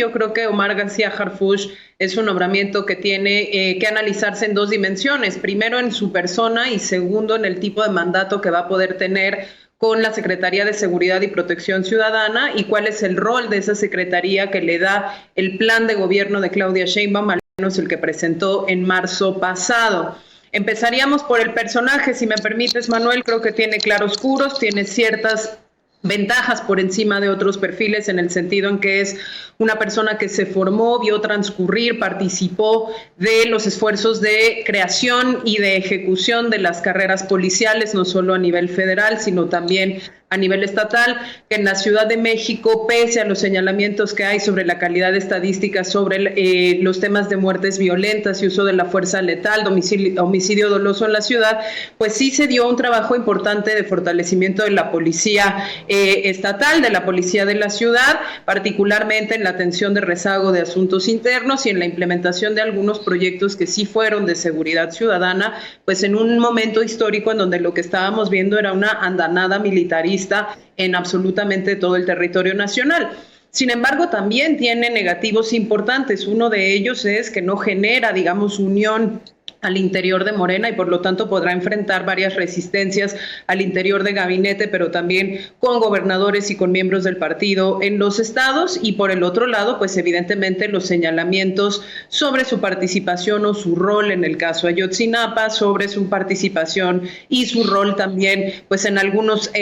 Yo creo que Omar García Harfuch es un nombramiento que tiene que analizarse en dos dimensiones. Primero, en su persona y segundo, en el tipo de mandato que va a poder tener con la Secretaría de Seguridad y Protección Ciudadana y cuál es el rol de esa secretaría que le da el plan de gobierno de Claudia Sheinbaum, al menos el que presentó en marzo pasado. Empezaríamos por el personaje, si me permites, Manuel. Creo que tiene claroscuros, tiene ciertas ventajas por encima de otros perfiles en el sentido en que es una persona que se formó, vio transcurrir, participó de los esfuerzos de creación y de ejecución de las carreras policiales, no solo a nivel federal, sino también a nivel estatal, que en la Ciudad de México, pese a los señalamientos que hay sobre la calidad estadística, sobre los temas de muertes violentas y uso de la fuerza letal, homicidio doloso en la ciudad, pues sí se dio un trabajo importante de fortalecimiento de la policía estatal, de la policía de la ciudad, particularmente en la atención de rezago de asuntos internos y en la implementación de algunos proyectos que sí fueron de seguridad ciudadana, pues en un momento histórico en donde lo que estábamos viendo era una andanada militarista en absolutamente todo el territorio nacional. Sin embargo, también tiene negativos importantes. Uno de ellos es que no genera, digamos, unión al interior de Morena y por lo tanto podrá enfrentar varias resistencias al interior de gabinete, pero también con gobernadores y con miembros del partido en los estados. Y por el otro lado, pues evidentemente los señalamientos sobre su participación o su rol en el caso Ayotzinapa, sobre su participación y su rol también pues en algunos, más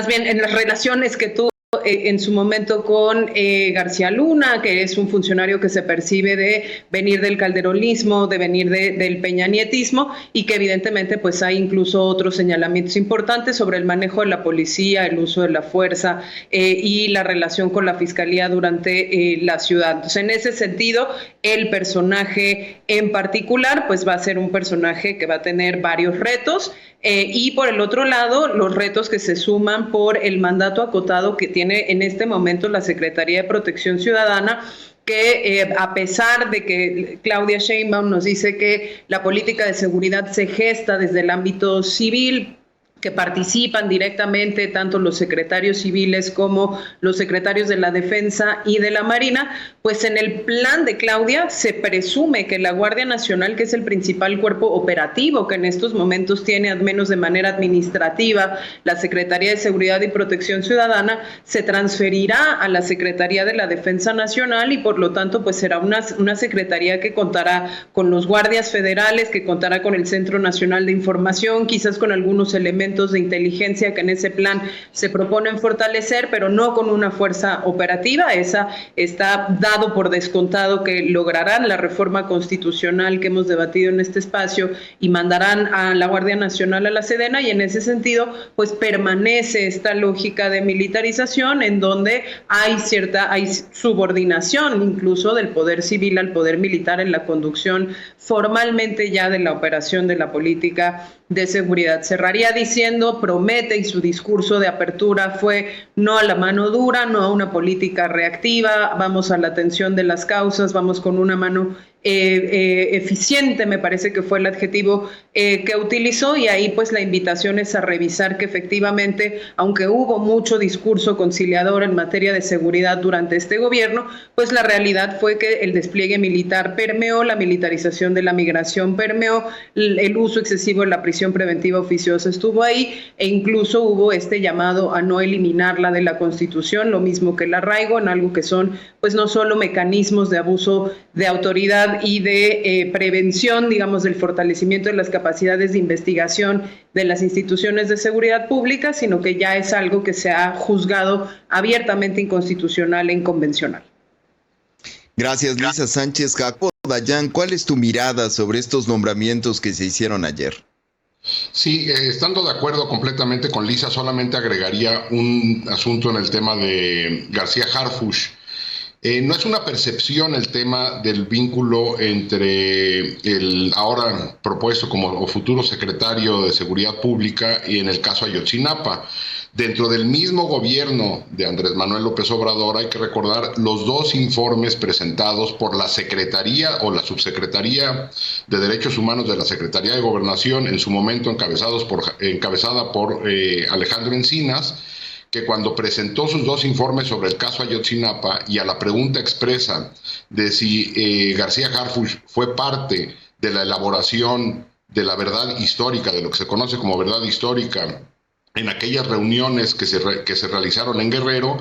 bien en las relaciones que tuvo en su momento con García Luna, que es un funcionario que se percibe de venir del calderonismo, de venir del peñanietismo, y que evidentemente pues hay incluso otros señalamientos importantes sobre el manejo de la policía, el uso de la fuerza y la relación con la fiscalía durante la ciudad. Entonces, en ese sentido, el personaje en particular pues va a ser un personaje que va a tener varios retos. Y por el otro lado, los retos que se suman por el mandato acotado que tiene en este momento la Secretaría de Protección Ciudadana, que a pesar de que Claudia Sheinbaum nos dice que la política de seguridad se gesta desde el ámbito civil, que participan directamente tanto los secretarios civiles como los secretarios de la Defensa y de la Marina, pues en el plan de Claudia se presume que la Guardia Nacional, que es el principal cuerpo operativo que en estos momentos tiene, al menos de manera administrativa, la Secretaría de Seguridad y Protección Ciudadana, se transferirá a la Secretaría de la Defensa Nacional y por lo tanto pues será una secretaría que contará con los guardias federales, que contará con el Centro Nacional de Información, quizás con algunos elementos de inteligencia que en ese plan se proponen fortalecer, pero no con una fuerza operativa. Esa está dado por descontado que lograrán la reforma constitucional que hemos debatido en este espacio y mandarán a la Guardia Nacional a la Sedena, y en ese sentido pues permanece esta lógica de militarización en donde hay subordinación incluso del poder civil al poder militar en la conducción formalmente ya de la operación de la política de seguridad. Cerraría diciendo, promete, y su discurso de apertura fue no a la mano dura, no a una política reactiva, vamos a la atención de las causas, vamos con una mano eficiente, me parece que fue el adjetivo que utilizó, y ahí pues la invitación es a revisar que efectivamente, aunque hubo mucho discurso conciliador en materia de seguridad durante este gobierno, pues la realidad fue que el despliegue militar permeó, la militarización de la migración permeó, el uso excesivo de la prisión preventiva oficiosa estuvo ahí, e incluso hubo este llamado a no eliminarla de la Constitución, lo mismo que el arraigo, en algo que son pues no solo mecanismos de abuso de autoridad y de prevención, digamos, del fortalecimiento de las capacidades de investigación de las instituciones de seguridad pública, sino que ya es algo que se ha juzgado abiertamente inconstitucional e inconvencional. Gracias, Luisa Sánchez. Jacobo Dayan, ¿cuál es tu mirada sobre estos nombramientos que se hicieron ayer? Sí, estando de acuerdo completamente con Lisa, solamente agregaría un asunto en el tema de García Harfuch. No es una percepción el tema del vínculo entre el ahora propuesto como futuro secretario de Seguridad Pública y en el caso Ayotzinapa. Dentro del mismo gobierno de Andrés Manuel López Obrador hay que recordar los dos informes presentados por la Secretaría o la Subsecretaría de Derechos Humanos de la Secretaría de Gobernación, en su momento encabezada por Alejandro Encinas, que cuando presentó sus 2 informes sobre el caso Ayotzinapa y a la pregunta expresa de si García Harfuch fue parte de la elaboración de la verdad histórica, de lo que se conoce como verdad histórica, en aquellas reuniones que se realizaron en Guerrero,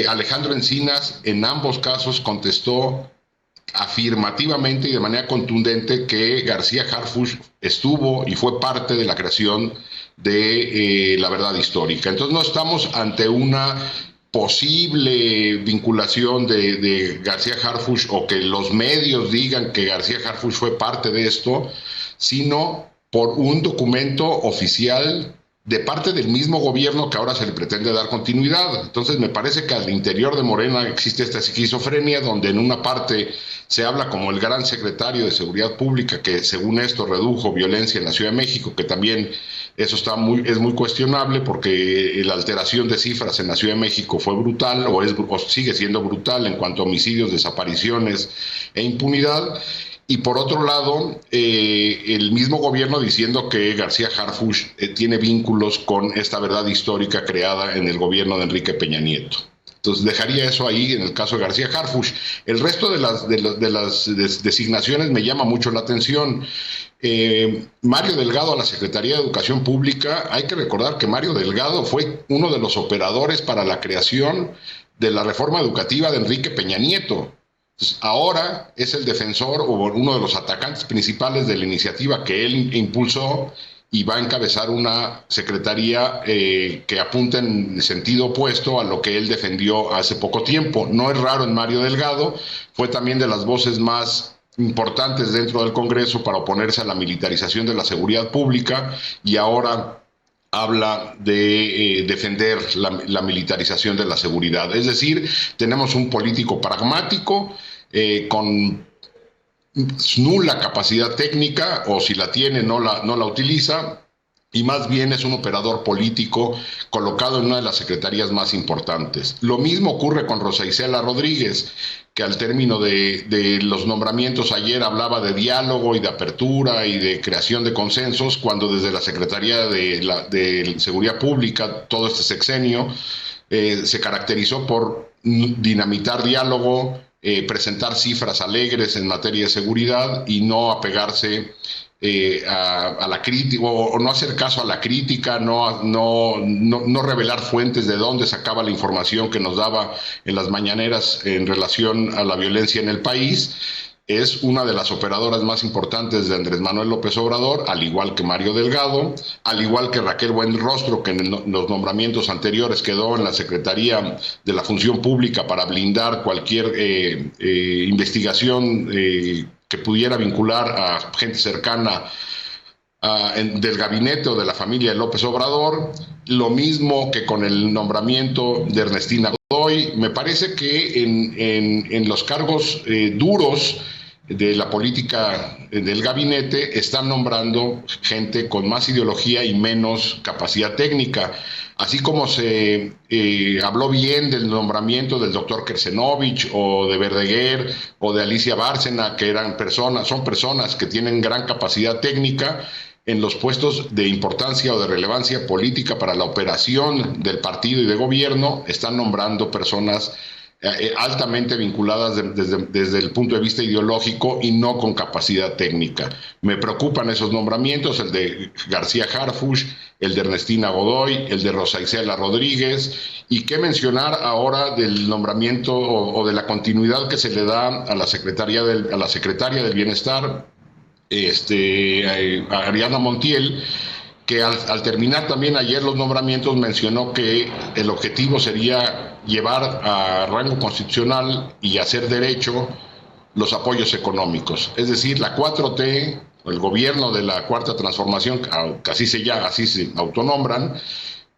Alejandro Encinas en ambos casos contestó afirmativamente y de manera contundente que García Harfuch estuvo y fue parte de la creación de la verdad histórica. Entonces no estamos ante una posible vinculación de García Harfuch o que los medios digan que García Harfuch fue parte de esto, sino por un documento oficial de parte del mismo gobierno que ahora se le pretende dar continuidad. Entonces me parece que al interior de Morena existe esta esquizofrenia donde en una parte se habla como el gran secretario de Seguridad Pública que según esto redujo violencia en la Ciudad de México, que también eso es muy cuestionable porque la alteración de cifras en la Ciudad de México fue brutal o sigue siendo brutal en cuanto a homicidios, desapariciones e impunidad. Y por otro lado, el mismo gobierno diciendo que García Harfuch tiene vínculos con esta verdad histórica creada en el gobierno de Enrique Peña Nieto. Entonces dejaría eso ahí en el caso de García Harfuch. El resto de las designaciones me llama mucho la atención. Mario Delgado a la Secretaría de Educación Pública, hay que recordar que Mario Delgado fue uno de los operadores para la creación de la reforma educativa de Enrique Peña Nieto. Ahora es el defensor o uno de los atacantes principales de la iniciativa que él impulsó y va a encabezar una secretaría que apunta en sentido opuesto a lo que él defendió hace poco tiempo. No es raro en Mario Delgado, fue también de las voces más importantes dentro del Congreso para oponerse a la militarización de la seguridad pública y ahora habla de defender la militarización de la seguridad. Es decir, tenemos un político pragmático con nula capacidad técnica, o si la tiene no la utiliza, y más bien es un operador político colocado en una de las secretarías más importantes. Lo mismo ocurre con Rosa Isela Rodríguez, que al término de los nombramientos ayer hablaba de diálogo y de apertura y de creación de consensos, cuando desde la Secretaría de Seguridad Pública, todo este sexenio, se caracterizó por dinamitar diálogo, presentar cifras alegres en materia de seguridad y no apegarse a la crítica o no hacer caso a la crítica, no revelar fuentes de dónde sacaba la información que nos daba en las mañaneras en relación a la violencia en el país. Es una de las operadoras más importantes de Andrés Manuel López Obrador, al igual que Mario Delgado, al igual que Raquel Buenrostro, que en los nombramientos anteriores quedó en la Secretaría de la Función Pública para blindar cualquier investigación que pudiera vincular a gente cercana del gabinete o de la familia de López Obrador. Lo mismo que con el nombramiento de Ernestina Godoy. Me parece que en los cargos duros de la política del gabinete están nombrando gente con más ideología y menos capacidad técnica. Así como se habló bien del nombramiento del doctor Kersenovich o de Verdeguer o de Alicia Bárcena, que son personas que tienen gran capacidad técnica en los puestos de importancia o de relevancia política para la operación del partido y de gobierno, están nombrando personas altamente vinculadas desde el punto de vista ideológico y no con capacidad técnica. Me preocupan esos nombramientos, el de García Harfuch, el de Ernestina Godoy, el de Rosa Isela Rodríguez, y qué mencionar ahora del nombramiento o de la continuidad que se le da a la secretaria del Bienestar, Ariadna Montiel, que al terminar también ayer los nombramientos mencionó que el objetivo sería llevar a rango constitucional y hacer derecho los apoyos económicos. Es decir, la 4T, el gobierno de la Cuarta Transformación, que así se autonombran,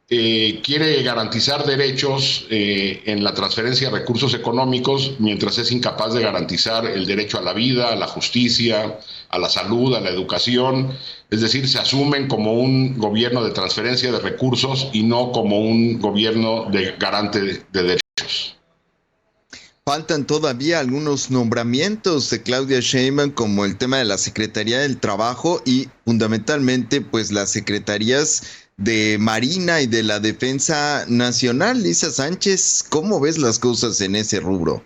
quiere garantizar derechos en la transferencia de recursos económicos, mientras es incapaz de garantizar el derecho a la vida, a la justicia, a la salud, a la educación. Es decir, se asumen como un gobierno de transferencia de recursos y no como un gobierno de garante de derechos. Faltan todavía algunos nombramientos de Claudia Sheinbaum, como el tema de la Secretaría del Trabajo y fundamentalmente pues las secretarías de Marina y de la Defensa Nacional. Lisa Sánchez, ¿cómo ves las cosas en ese rubro?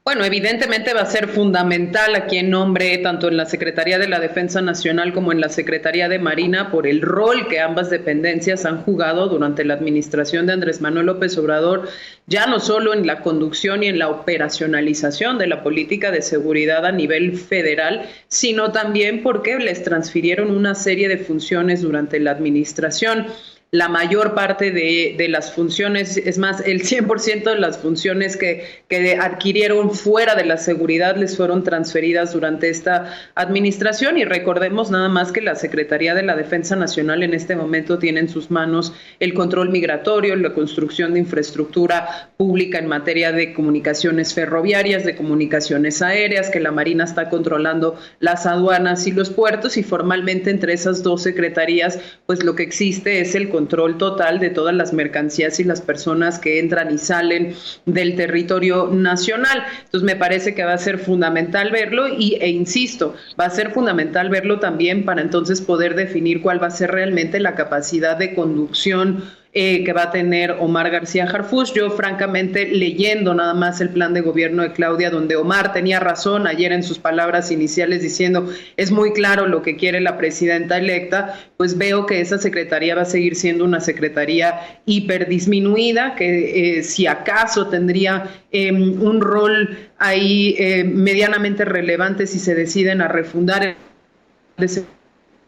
Bueno, evidentemente va a ser fundamental a quien nombre tanto en la Secretaría de la Defensa Nacional como en la Secretaría de Marina por el rol que ambas dependencias han jugado durante la administración de Andrés Manuel López Obrador, ya no solo en la conducción y en la operacionalización de la política de seguridad a nivel federal, sino también porque les transfirieron una serie de funciones durante la administración. La mayor parte de las funciones, es más, el 100% de las funciones que adquirieron fuera de la seguridad les fueron transferidas durante esta administración, y recordemos nada más que la Secretaría de la Defensa Nacional en este momento tiene en sus manos el control migratorio, la construcción de infraestructura pública en materia de comunicaciones ferroviarias, de comunicaciones aéreas, que la Marina está controlando las aduanas y los puertos, y formalmente entre esas dos secretarías pues lo que existe es el control total de todas las mercancías y las personas que entran y salen del territorio nacional. Entonces me parece que va a ser fundamental verlo e insisto, va a ser fundamental verlo también para entonces poder definir cuál va a ser realmente la capacidad de conducción que va a tener Omar García Harfuch. Yo francamente, leyendo nada más el plan de gobierno de Claudia, donde Omar tenía razón ayer en sus palabras iniciales diciendo es muy claro lo que quiere la presidenta electa, pues veo que esa secretaría va a seguir siendo una secretaría hiperdisminuida, que si acaso tendría un rol ahí medianamente relevante si se deciden a refundar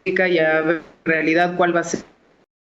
y a ver en realidad cuál va a ser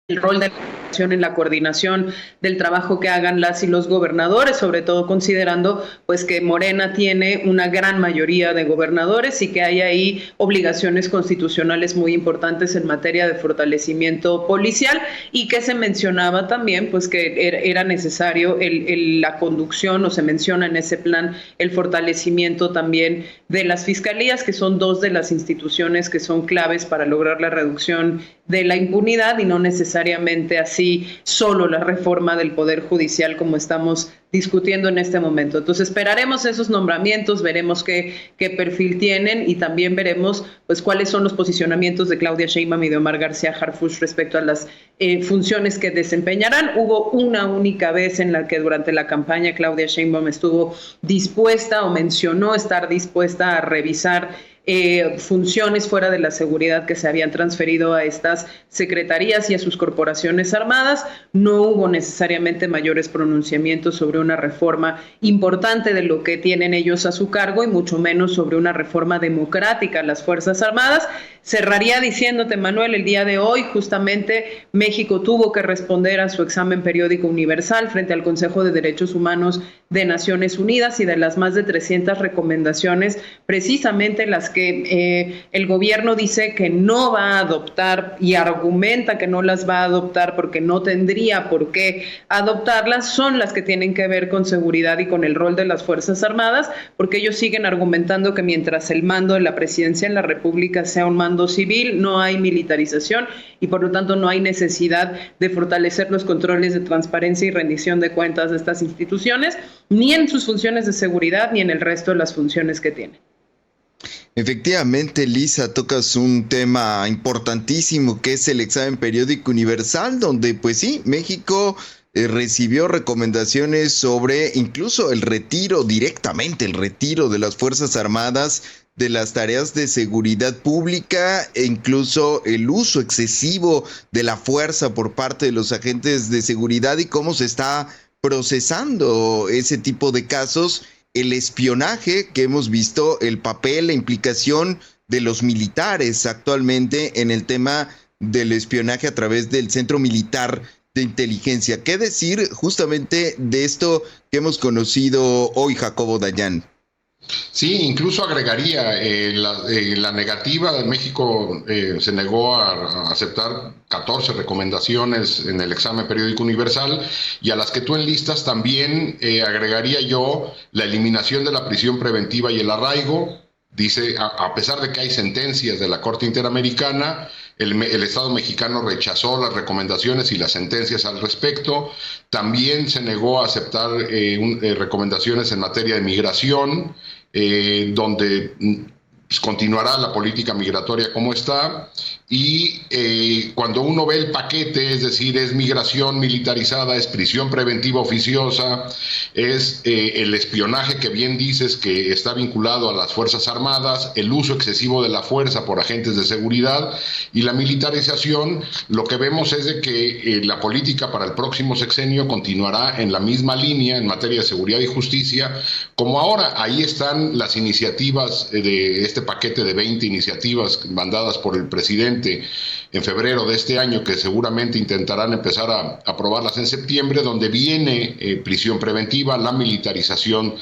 el rol de la en la coordinación del trabajo que hagan las y los gobernadores, sobre todo considerando pues que Morena tiene una gran mayoría de gobernadores y que hay ahí obligaciones constitucionales muy importantes en materia de fortalecimiento policial, y que se mencionaba también pues que era necesario la conducción, o se menciona en ese plan el fortalecimiento también de las fiscalías, que son dos de las instituciones que son claves para lograr la reducción de la impunidad, y no necesariamente así solo la reforma del Poder Judicial como estamos discutiendo en este momento. Entonces esperaremos esos nombramientos, veremos qué perfil tienen, y también veremos pues cuáles son los posicionamientos de Claudia Sheinbaum y de Omar García Harfuch respecto a las funciones que desempeñarán. Hubo una única vez en la que durante la campaña Claudia Sheinbaum estuvo dispuesta o mencionó estar dispuesta a revisar funciones fuera de la seguridad que se habían transferido a estas secretarías y a sus corporaciones armadas. No hubo necesariamente mayores pronunciamientos sobre una reforma importante de lo que tienen ellos a su cargo, y mucho menos sobre una reforma democrática a las Fuerzas Armadas. Cerraría diciéndote, Manuel, el día de hoy justamente México tuvo que responder a su examen periódico universal frente al Consejo de Derechos Humanos de Naciones Unidas, y de las más de 300 recomendaciones, precisamente las que el gobierno dice que no va a adoptar y argumenta que no las va a adoptar porque no tendría por qué adoptarlas, son las que tienen que ver con seguridad y con el rol de las Fuerzas Armadas, porque ellos siguen argumentando que mientras el mando de la presidencia en la República sea un mando civil, no hay militarización y por lo tanto no hay necesidad de fortalecer los controles de transparencia y rendición de cuentas de estas instituciones, ni en sus funciones de seguridad ni en el resto de las funciones que tienen. Efectivamente, Lisa, tocas un tema importantísimo que es el examen periódico universal, donde pues sí, México recibió recomendaciones sobre incluso el retiro de las Fuerzas Armadas de las tareas de seguridad pública, e incluso el uso excesivo de la fuerza por parte de los agentes de seguridad, y cómo se está procesando ese tipo de casos, el espionaje que hemos visto, el papel, la implicación de los militares actualmente en el tema del espionaje a través del Centro Militar de Inteligencia. ¿Qué decir justamente de esto que hemos conocido hoy, Jacobo Dayan? Sí, incluso agregaría la negativa de México. Se negó a aceptar 14 recomendaciones en el examen periódico universal, y a las que tú enlistas también agregaría yo la eliminación de la prisión preventiva y el arraigo. Dice, a pesar de que hay sentencias de la Corte Interamericana, el Estado mexicano rechazó las recomendaciones y las sentencias al respecto. También se negó a aceptar recomendaciones en materia de migración, donde continuará la política migratoria como está, Y cuando uno ve el paquete, es decir, es migración militarizada, es prisión preventiva oficiosa, es el espionaje que bien dices que está vinculado a las Fuerzas Armadas, el uso excesivo de la fuerza por agentes de seguridad y la militarización, lo que vemos es de que la política para el próximo sexenio continuará en la misma línea en materia de seguridad y justicia como ahora. Ahí están las iniciativas de este paquete de 20 iniciativas mandadas por el presidente en febrero de este año, que seguramente intentarán empezar a aprobarlas en septiembre, donde viene prisión preventiva, la militarización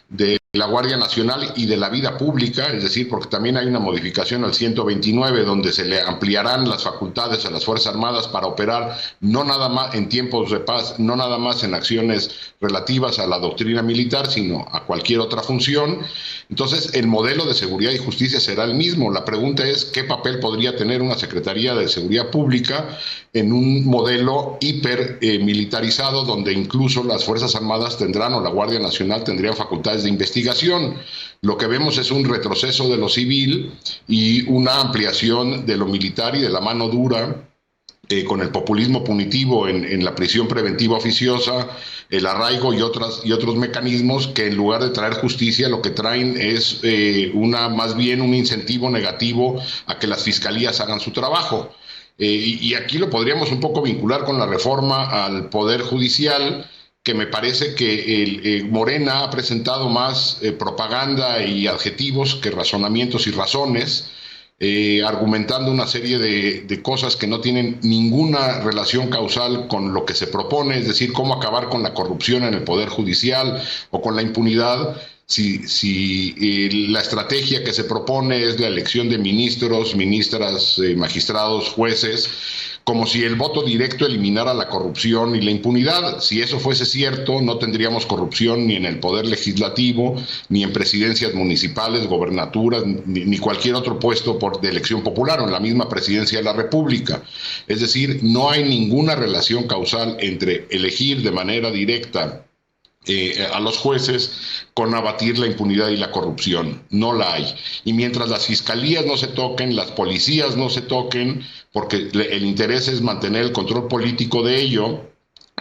de la Guardia Nacional y de la vida pública, es decir, porque también hay una modificación al 129 donde se le ampliarán las facultades a las Fuerzas Armadas para operar no nada más en tiempos de paz, no nada más en acciones relativas a la doctrina militar, sino a cualquier otra función. Entonces, el modelo de seguridad y justicia será el mismo. La pregunta es, ¿qué papel podría tener una Secretaría de Seguridad Pública en un modelo hiper militarizado donde incluso las Fuerzas Armadas tendrán, o la Guardia Nacional tendrían facultades de investigación? Lo que vemos es un retroceso de lo civil y una ampliación de lo militar y de la mano dura, con el populismo punitivo en la prisión preventiva oficiosa, el arraigo y otros mecanismos que en lugar de traer justicia lo que traen es más bien un incentivo negativo a que las fiscalías hagan su trabajo. Y aquí lo podríamos un poco vincular con la reforma al Poder Judicial, que me parece que Morena ha presentado más propaganda y adjetivos que razonamientos y razones, argumentando una serie de cosas que no tienen ninguna relación causal con lo que se propone, es decir, cómo acabar con la corrupción en el Poder Judicial o con la impunidad. Si la estrategia que se propone es la elección de ministros, ministras, magistrados, jueces, como si el voto directo eliminara la corrupción y la impunidad. Si eso fuese cierto, no tendríamos corrupción ni en el Poder Legislativo, ni en presidencias municipales, gobernaturas, ni cualquier otro puesto de elección popular, o en la misma presidencia de la República. Es decir, no hay ninguna relación causal entre elegir de manera directa a los jueces con abatir la impunidad y la corrupción. No la hay. Y mientras las fiscalías no se toquen, las policías no se toquen, porque el interés es mantener el control político de ello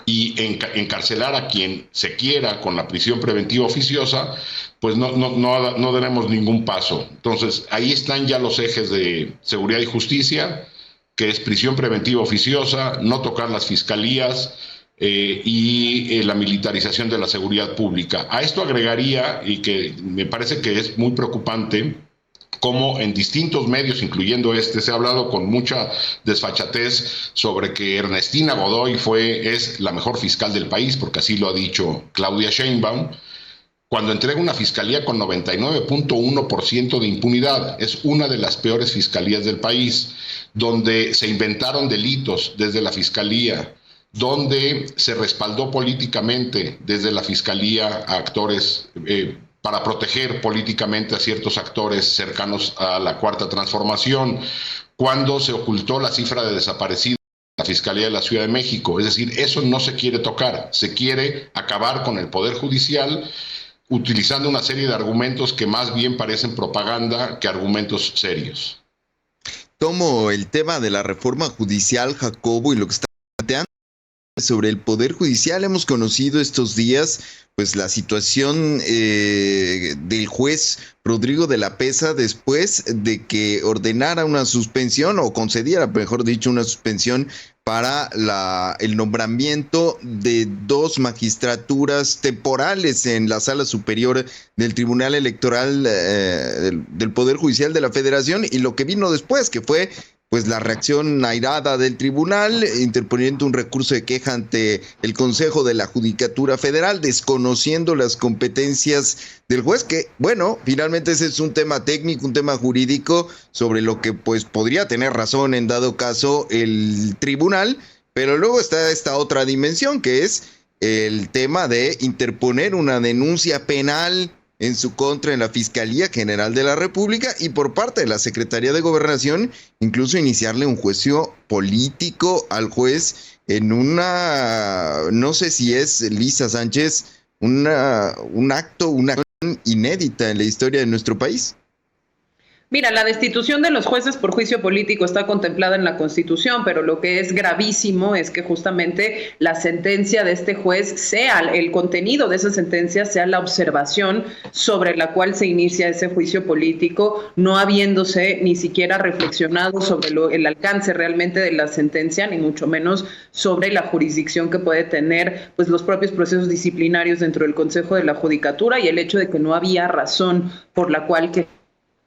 y encarcelar a quien se quiera con la prisión preventiva oficiosa, pues no daremos ningún paso. Entonces, ahí están ya los ejes de seguridad y justicia, que es prisión preventiva oficiosa, no tocar las fiscalías, y la militarización de la seguridad pública. A esto agregaría, y que me parece que es muy preocupante, como en distintos medios, incluyendo se ha hablado con mucha desfachatez sobre que Ernestina Godoy es la mejor fiscal del país, porque así lo ha dicho Claudia Sheinbaum, cuando entrega una fiscalía con 99.1% de impunidad. Es una de las peores fiscalías del país, donde se inventaron delitos desde la fiscalía, donde se respaldó políticamente desde la fiscalía a actores para proteger políticamente a ciertos actores cercanos a la Cuarta Transformación, cuando se ocultó la cifra de desaparecidos en la Fiscalía de la Ciudad de México. Es decir, eso no se quiere tocar, se quiere acabar con el Poder Judicial utilizando una serie de argumentos que más bien parecen propaganda que argumentos serios. Tomo el tema de la reforma judicial, Jacobo, y lo que está planteando sobre el Poder Judicial. Hemos conocido estos días pues la situación del juez Rodrigo de la Peza después de que ordenara una suspensión, o concediera, mejor dicho, una suspensión para el nombramiento de 2 magistraturas temporales en la Sala Superior del Tribunal Electoral del Poder Judicial de la Federación, y lo que vino después, que fue pues la reacción airada del tribunal, interponiendo un recurso de queja ante el Consejo de la Judicatura Federal, desconociendo las competencias del juez, que, bueno, finalmente ese es un tema técnico, un tema jurídico, sobre lo que pues podría tener razón en dado caso el tribunal, pero luego está esta otra dimensión, que es el tema de interponer una denuncia penal en su contra en la Fiscalía General de la República, y por parte de la Secretaría de Gobernación incluso iniciarle un juicio político al juez en no sé si es, Lisa Sánchez, una acción inédita en la historia de nuestro país. Mira, la destitución de los jueces por juicio político está contemplada en la Constitución, pero lo que es gravísimo es que justamente la sentencia de este juez sea, el contenido de esa sentencia sea la observación sobre la cual se inicia ese juicio político, no habiéndose ni siquiera reflexionado sobre el alcance realmente de la sentencia, ni mucho menos sobre la jurisdicción que puede tener pues los propios procesos disciplinarios dentro del Consejo de la Judicatura, y el hecho de que no había razón por la cual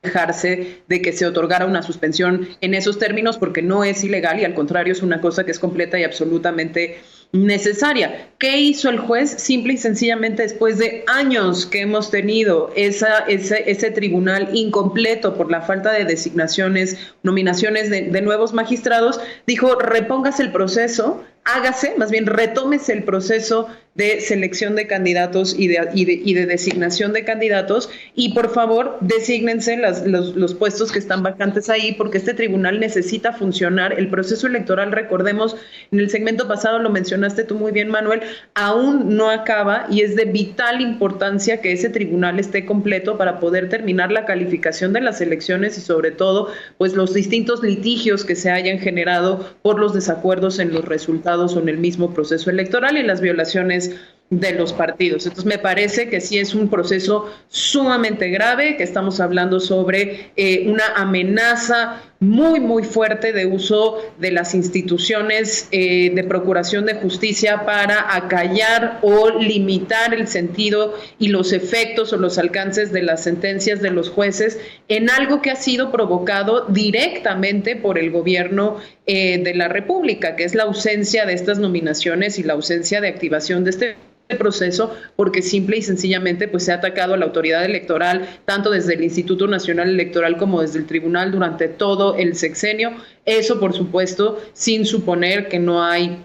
dejarse de que se otorgara una suspensión en esos términos, porque no es ilegal y al contrario es una cosa que es completa y absolutamente necesaria. ¿Qué hizo el juez? Simple y sencillamente, después de años que hemos tenido ese tribunal incompleto por la falta de designaciones, nominaciones de nuevos magistrados, dijo: repóngase el proceso, hágase, más bien retómese el proceso de selección de candidatos y de designación de candidatos, y por favor desígnense los puestos que están vacantes ahí, porque este tribunal necesita funcionar. El proceso electoral, recordemos, en el segmento pasado lo mencionaste tú muy bien, Manuel, aún no acaba y es de vital importancia que ese tribunal esté completo para poder terminar la calificación de las elecciones y sobre todo pues los distintos litigios que se hayan generado por los desacuerdos en los resultados o en el mismo proceso electoral y las violaciones de los partidos. Entonces me parece que sí es un proceso sumamente grave, que estamos hablando sobre una amenaza muy, muy fuerte de uso de las instituciones de procuración de justicia para acallar o limitar el sentido y los efectos o los alcances de las sentencias de los jueces en algo que ha sido provocado directamente por el gobierno de la República, que es la ausencia de estas nominaciones y la ausencia de activación de este proceso, porque simple y sencillamente pues se ha atacado a la autoridad electoral tanto desde el Instituto Nacional Electoral como desde el tribunal durante todo el sexenio. Eso, por supuesto, sin suponer que no hay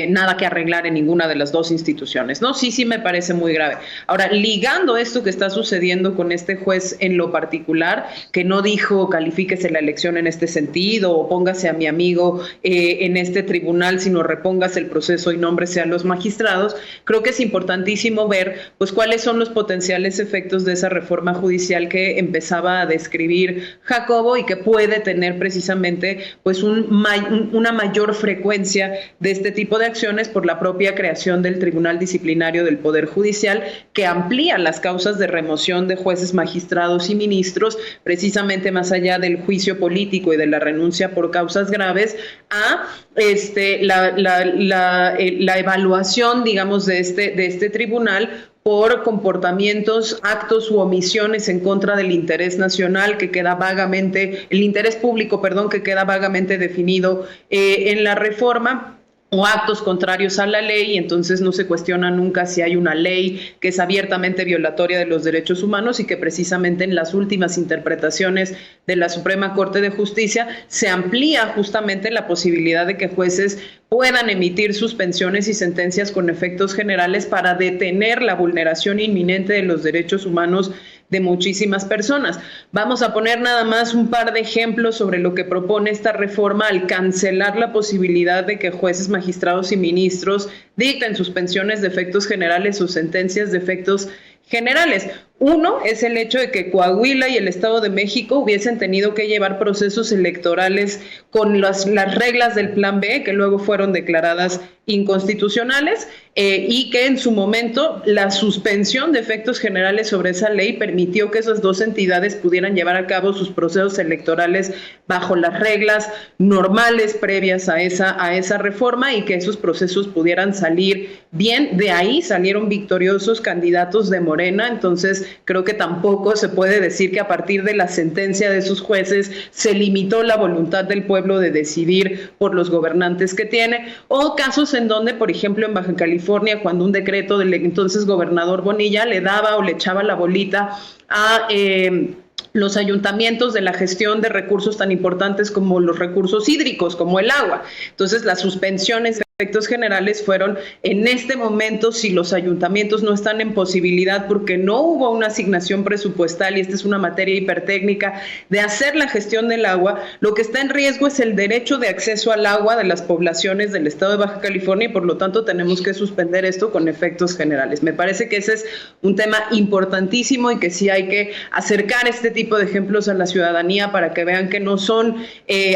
nada que arreglar en ninguna de las dos instituciones, ¿no? Sí me parece muy grave. Ahora, ligando esto que está sucediendo con este juez en lo particular, que no dijo califíquese la elección en este sentido o póngase a mi amigo en este tribunal, sino repóngase el proceso y nómbrese a los magistrados, creo que es importantísimo ver pues cuáles son los potenciales efectos de esa reforma judicial que empezaba a describir Jacobo y que puede tener precisamente pues una mayor frecuencia de este tipo de acciones por la propia creación del Tribunal Disciplinario del Poder Judicial, que amplía las causas de remoción de jueces, magistrados y ministros, precisamente más allá del juicio político y de la renuncia por causas graves, a la evaluación, digamos, de este tribunal por comportamientos, actos u omisiones en contra del interés nacional que queda vagamente, el interés público, perdón, que queda vagamente definido en la reforma, o actos contrarios a la ley, y entonces no se cuestiona nunca si hay una ley que es abiertamente violatoria de los derechos humanos y que precisamente en las últimas interpretaciones de la Suprema Corte de Justicia se amplía justamente la posibilidad de que jueces puedan emitir suspensiones y sentencias con efectos generales para detener la vulneración inminente de los derechos humanos de muchísimas personas. Vamos a poner nada más un par de ejemplos sobre lo que propone esta reforma al cancelar la posibilidad de que jueces, magistrados y ministros dicten suspensiones de efectos generales o sentencias de efectos generales. Uno es el hecho de que Coahuila y el Estado de México hubiesen tenido que llevar procesos electorales con las reglas del Plan B, que luego fueron declaradas inconstitucionales, y que en su momento la suspensión de efectos generales sobre esa ley permitió que esas dos entidades pudieran llevar a cabo sus procesos electorales bajo las reglas normales previas a esa reforma y que esos procesos pudieran salir bien. De ahí salieron victoriosos candidatos de Morena. Entonces creo que tampoco se puede decir que a partir de la sentencia de esos jueces se limitó la voluntad del pueblo de decidir por los gobernantes que tiene, o casos en donde, por ejemplo, en Baja California, cuando un decreto del entonces gobernador Bonilla le daba o le echaba la bolita a los ayuntamientos de la gestión de recursos tan importantes como los recursos hídricos, como el agua. Entonces, las suspensiones efectos generales fueron en este momento, si los ayuntamientos no están en posibilidad porque no hubo una asignación presupuestal, y esta es una materia hipertécnica, de hacer la gestión del agua, lo que está en riesgo es el derecho de acceso al agua de las poblaciones del estado de Baja California, y por lo tanto tenemos que suspender esto con efectos generales. Me parece que ese es un tema importantísimo y que sí hay que acercar este tipo de ejemplos a la ciudadanía para que vean que no son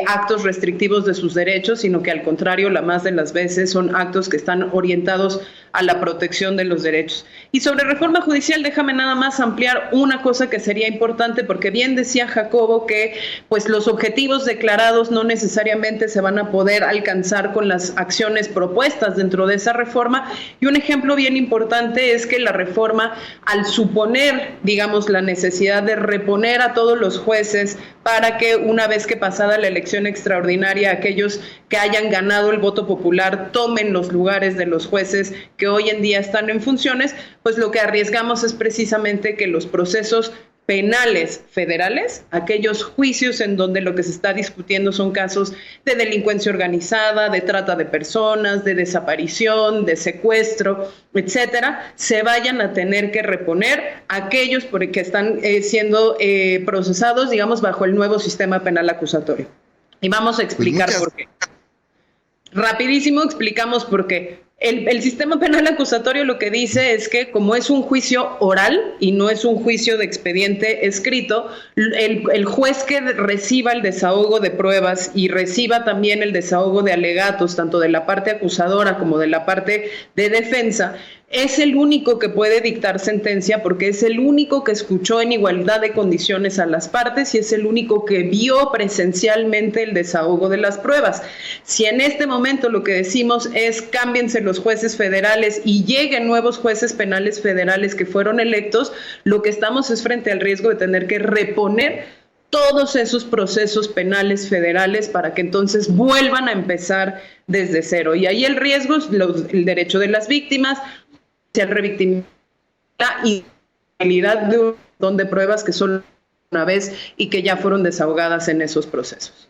actos restrictivos de sus derechos, sino que al contrario, la más de las veces son actos que están orientados a la protección de los derechos. Y sobre reforma judicial, déjame nada más ampliar una cosa que sería importante, porque bien decía Jacobo que pues los objetivos declarados no necesariamente se van a poder alcanzar con las acciones propuestas dentro de esa reforma, y un ejemplo bien importante es que la reforma, al suponer, digamos, la necesidad de reponer a todos los jueces para que una vez que pasada la elección extraordinaria, aquellos que hayan ganado el voto popular tomen los lugares de los jueces que hoy en día están en funciones, pues lo que arriesgamos es precisamente que los procesos penales federales, aquellos juicios en donde lo que se está discutiendo son casos de delincuencia organizada, de trata de personas, de desaparición, de secuestro, etcétera, se vayan a tener que reponer aquellos que están siendo procesados, digamos, bajo el nuevo sistema penal acusatorio. Y vamos a explicar por qué. Rapidísimo explicamos por qué. El sistema penal acusatorio lo que dice es que como es un juicio oral y no es un juicio de expediente escrito, el juez que reciba el desahogo de pruebas y reciba también el desahogo de alegatos, tanto de la parte acusadora como de la parte de defensa, es el único que puede dictar sentencia porque es el único que escuchó en igualdad de condiciones a las partes y es el único que vio presencialmente el desahogo de las pruebas. Si en este momento lo que decimos es cámbiense los jueces federales y lleguen nuevos jueces penales federales que fueron electos, lo que estamos es frente al riesgo de tener que reponer todos esos procesos penales federales para que entonces vuelvan a empezar desde cero. Y ahí el riesgo es el derecho de las víctimas, el revictimiento y la habilidad de un montón de pruebas que son una vez y que ya fueron desahogadas en esos procesos.